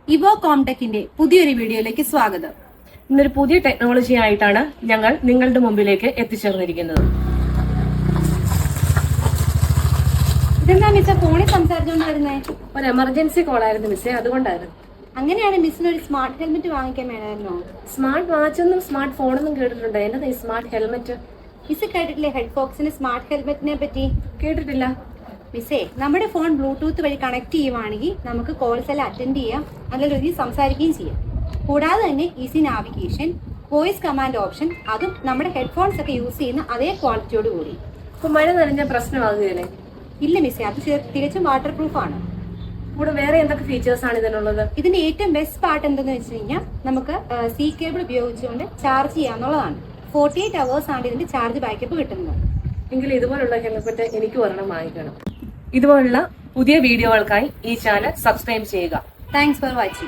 Evo കോംടെക്കിന്റെ പുതിയൊരു വീഡിയോയിലേക്ക് സ്വാഗതം. ഇന്നൊരു പുതിയ ടെക്നോളജി ആയിട്ടാണ് ഞങ്ങൾ നിങ്ങളുടെ മുമ്പിലേക്ക് എത്തിച്ചേർന്നിരിക്കുന്നത്. ഇതെന്താ മിസ്സേ ഫോണിൽ സംസാരിച്ചോണ്ട് വരുന്നേ? ഒരു എമർജൻസി കോൾ ആയിരുന്നു മിസ്സേ, അതുകൊണ്ടായിരുന്നു. അങ്ങനെയാണ് മിസ്സിന് ഒരു സ്മാർട്ട് ഹെൽമെറ്റ് വാങ്ങിക്കാൻ വേണമായിരുന്നോ? സ്മാർട്ട് വാച്ചൊന്നും സ്മാർട്ട് ഫോണൊന്നും കേട്ടിട്ടുണ്ടോ? എന്നതാ ഈ സ്മാർട്ട് ഹെൽമെറ്റ്? മിസ് കേട്ടിട്ടില്ലേ ഹെഡ് ഫോക്സിന്റെ സ്മാർട്ട് ഹെൽമെറ്റിനെ പറ്റി? കേട്ടിട്ടില്ല മിസ്സേ, നമ്മുടെ ഫോൺ ബ്ലൂടൂത്ത് വഴി കണക്ട് ചെയ്യുവാണെങ്കിൽ നമുക്ക് കോൾസ് എല്ലാം അറ്റൻഡ് ചെയ്യാം, നല്ല രീതിയിൽ സംസാരിക്കുകയും ചെയ്യാം. കൂടാതെ തന്നെ easy navigation, voice command option, അതും നമ്മുടെ ഹെഡ്ഫോൺസ് ഒക്കെ യൂസ് ചെയ്യുന്ന അതേ ക്വാളിറ്റിയോട് കൂടി. ഇപ്പൊ മഴ നനഞ്ഞ പ്രശ്നമാകുകയല്ലേ? ഇല്ല മിസ്സേ, അത് തികച്ചും വാട്ടർ പ്രൂഫ് ആണ്. കൂടെ വേറെ എന്തൊക്കെ ഫീച്ചേഴ്സ് ആണ് ഇതിനുള്ളത്? ഇതിന്റെ ഏറ്റവും ബെസ്റ്റ് പാർട്ട് എന്തെന്ന് വെച്ച് കഴിഞ്ഞാൽ നമുക്ക് സി കേബിൾ ഉപയോഗിച്ചുകൊണ്ട് ചാർജ് ചെയ്യാന്നുള്ളതാണ്. 48 hours ആണ് ഇതിന്റെ ചാർജ് ബാക്കപ്പ് കിട്ടുന്നത്. എങ്കിൽ ഇതുപോലുള്ള ഹെൽമെറ്റ് എനിക്ക് ഒരെണ്ണം വാങ്ങിക്കണം. ഇതുപോലുള്ള പുതിയ വീഡിയോകൾക്കായി ഈ ചാനൽ സബ്സ്ക്രൈബ് ചെയ്യുക. Thanks for watching.